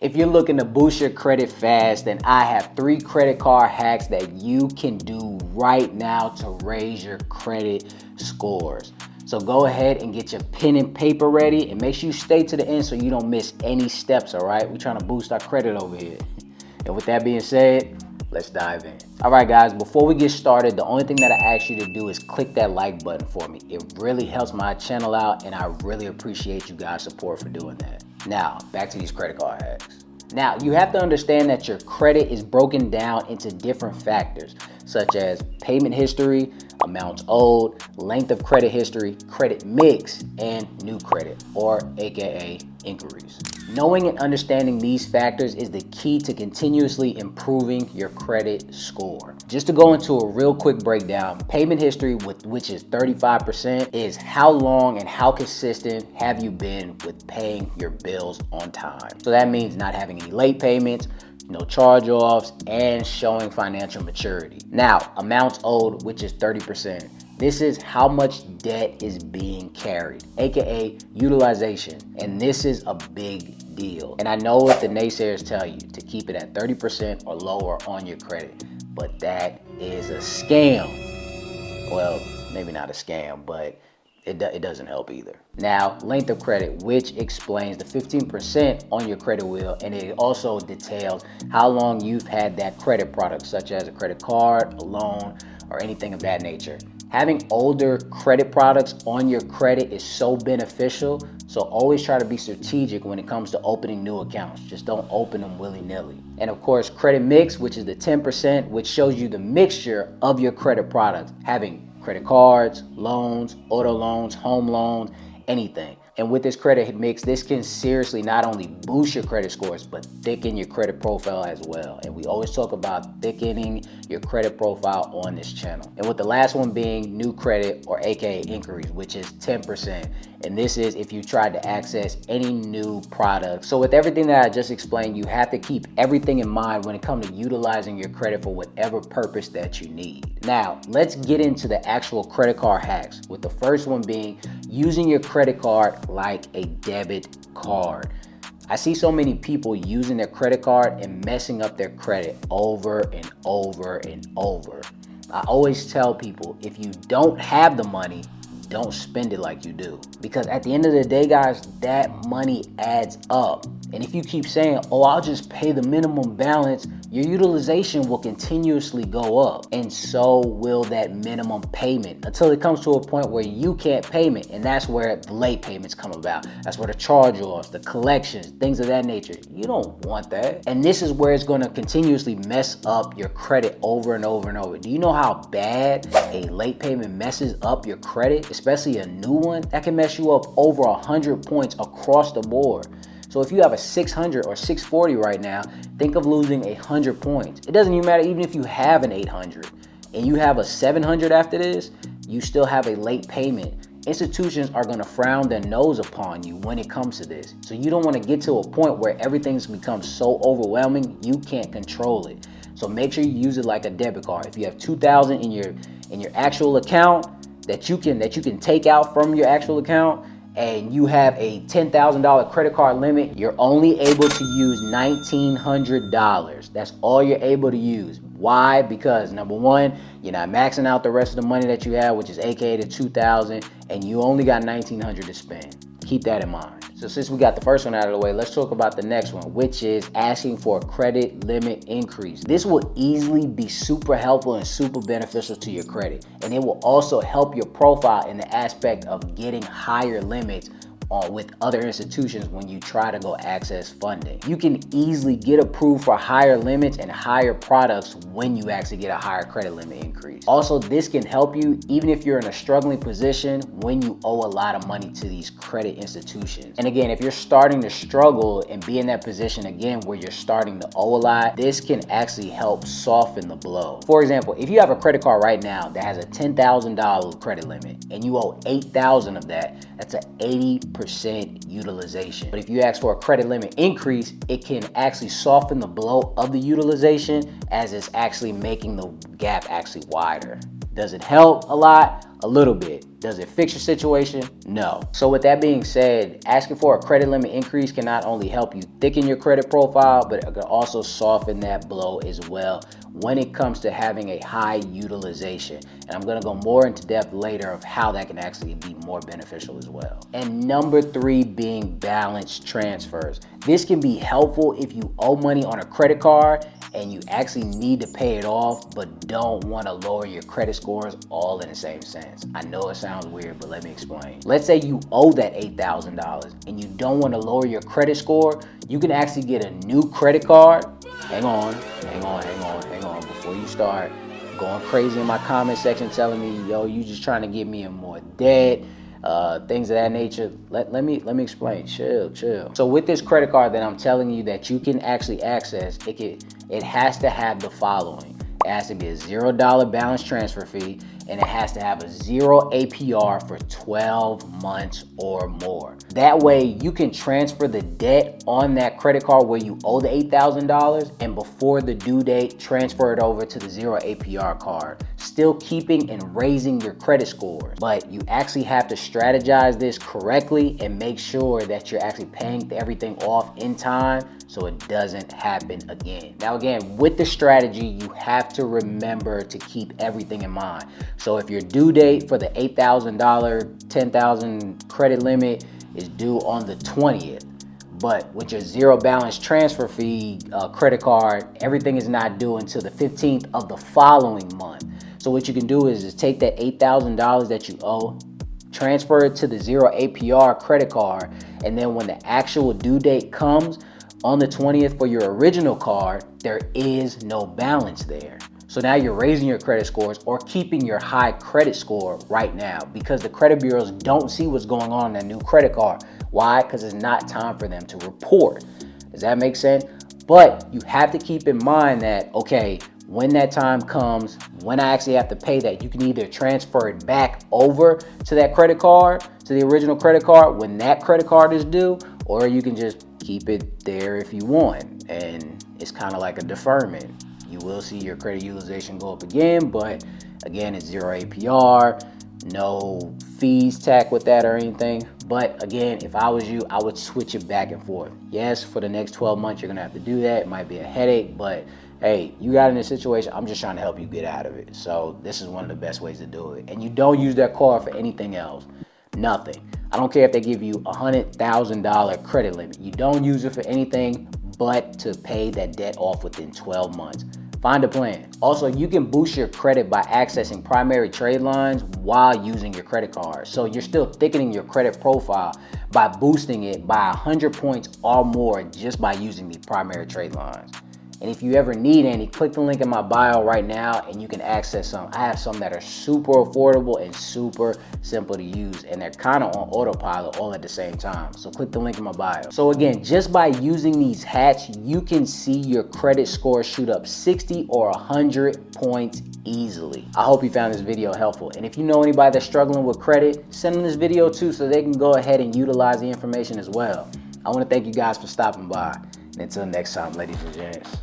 If you're looking to boost your credit fast, then I have 3 credit card hacks that you can do right now to raise your credit scores. So go ahead and get your pen and paper ready and make sure you stay to the end so you don't miss any steps, all right? We're trying to boost our credit over here. And with that being said, let's dive in. All right, guys, before we get started, the only thing that I ask you to do is click that like button for me. It really helps my channel out, and I really appreciate you guys' support for doing that. Now, back to these credit card hacks. Now, you have to understand that your credit is broken down into different factors, such as payment history, amounts owed, length of credit history, credit mix, and new credit, or AKA inquiries. Knowing and understanding these factors is the key to continuously improving your credit score. Just to go into a real quick breakdown, payment history, which is 35%, is how long and how consistent have you been with paying your bills on time. So that means not having any late payments, no charge-offs, and showing financial maturity. Now, amounts owed, which is 30%. This is how much debt is being carried, aka utilization. And this is a big deal. And I know what the naysayers tell you, to keep it at 30% or lower on your credit, but that is a scam. Well, maybe not a scam, but it doesn't help either. Now, length of credit, which explains the 15% on your credit wheel, and it also details how long you've had that credit product, such as a credit card, a loan, or anything of that nature. Having older credit products on your credit is so beneficial, so always try to be strategic when it comes to opening new accounts. Just don't open them willy-nilly. And of course, credit mix, which is the 10%, which shows you the mixture of your credit products, having credit cards, loans, auto loans, home loans, anything. And with this credit mix, this can seriously not only boost your credit scores, but thicken your credit profile as well. And we always talk about thickening your credit profile on this channel. And with the last one being new credit, or AKA inquiries, which is 10%. And this is if you tried to access any new product. So with everything that I just explained, you have to keep everything in mind when it comes to utilizing your credit for whatever purpose that you need. Now, let's get into the actual credit card hacks, with the first one being using your credit card like a debit card. I see so many people using their credit card and messing up their credit over and over and over. I always tell people, if you don't have the money, don't spend it like you do. Because at the end of the day, guys, that money adds up. And if you keep saying, oh, I'll just pay the minimum balance, your utilization will continuously go up. And so will that minimum payment, until it comes to a point where you can't pay it. And that's where the late payments come about. That's where the charge-offs, the collections, things of that nature. You don't want that. And this is where it's going to continuously mess up your credit over and over and over. Do you know how bad a late payment messes up your credit, especially a new one? That can mess you up over 100 points across the board. So if you have a 600 or 640 right now, think of losing 100 points. It doesn't even matter, even if you have an 800 and you have a 700 after this, you still have a late payment. Institutions are gonna frown their nose upon you when it comes to this. So you don't wanna get to a point where everything's become so overwhelming, you can't control it. So make sure you use it like a debit card. If you have 2,000 in your actual account that you can take out from your actual account, and you have a $10,000 credit card limit, you're only able to use $1,900. That's all you're able to use. Why? Because number one, you're not maxing out the rest of the money that you have, which is AKA the 2,000, and you only got $1,900 to spend. Keep that in mind. So since we got the first one out of the way, let's talk about the next one, which is asking for a credit limit increase. This will easily be super helpful and super beneficial to your credit. And it will also help your profile in the aspect of getting higher limits with other institutions when you try to go access funding. You can easily get approved for higher limits and higher products when you actually get a higher credit limit increase. Also, this can help you even if you're in a struggling position when you owe a lot of money to these credit institutions. And again, if you're starting to struggle and be in that position again where you're starting to owe a lot, this can actually help soften the blow. For example, if you have a credit card right now that has a $10,000 credit limit and you owe $8,000 of that, that's an 80% utilization. But if you ask for a credit limit increase, it can actually soften the blow of the utilization as it's actually making the gap actually wider. Does it help a lot? A little bit. Does it fix your situation? No. So with that being said, asking for a credit limit increase can not only help you thicken your credit profile, but it can also soften that blow as well when it comes to having a high utilization. And I'm gonna go more into depth later of how that can actually be more beneficial as well. And number 3 being balance transfers. This can be helpful if you owe money on a credit card and you actually need to pay it off, but don't want to lower your credit scores all in the same sense. I know it sounds weird, but let me explain. Let's say you owe that $8,000 and you don't want to lower your credit score. You can actually get a new credit card. Hang on. Before you start going crazy in my comment section telling me, yo, you just trying to get me in more debt, things of that nature. Let me explain. Chill. So with this credit card that I'm telling you that you can actually access, it has to have the following. It has to be a $0 balance transfer fee, and it has to have a 0 APR for 12 months or more. That way you can transfer the debt on that credit card where you owe the $8,000, and before the due date, transfer it over to the 0 APR card, still keeping and raising your credit scores. But you actually have to strategize this correctly and make sure that you're actually paying everything off in time so it doesn't happen again. Now again, with the strategy, you have to remember to keep everything in mind. So if your due date for the $8,000, $10,000 credit limit is due on the 20th, but with your 0 balance transfer fee credit card, everything is not due until the 15th of the following month. So what you can do is take that $8,000 that you owe, transfer it to the 0 APR credit card, and then when the actual due date comes on the 20th for your original card, there is no balance there. So now you're raising your credit scores or keeping your high credit score right now because the credit bureaus don't see what's going on in that new credit card. Why? Because it's not time for them to report. Does that make sense? But you have to keep in mind that, okay, when that time comes, when I actually have to pay that, you can either transfer it back over to that credit card, to the original credit card when that credit card is due, or you can just keep it there if you want. And it's kind of like a deferment. You will see your credit utilization go up again, but again, it's 0 APR, no fees tacked with that or anything. But again, if I was you, I would switch it back and forth. Yes, for the next 12 months, you're gonna have to do that. It might be a headache, but hey, you got in a situation, I'm just trying to help you get out of it. So this is one of the best ways to do it. And you don't use that card for anything else, nothing. I don't care if they give you a $100,000 credit limit. You don't use it for anything but to pay that debt off within 12 months. Find a plan. Also, you can boost your credit by accessing primary trade lines while using your credit card. So you're still thickening your credit profile by boosting it by 100 points or more just by using the primary trade lines. And if you ever need any, click the link in my bio right now and you can access some. I have some that are super affordable and super simple to use, and they're kind of on autopilot all at the same time. So click the link in my bio. So again, just by using these hacks, you can see your credit score shoot up 60 or 100 points easily. I hope you found this video helpful. And if you know anybody that's struggling with credit, send them this video too so they can go ahead and utilize the information as well. I want to thank you guys for stopping by. And until next time, ladies and gents.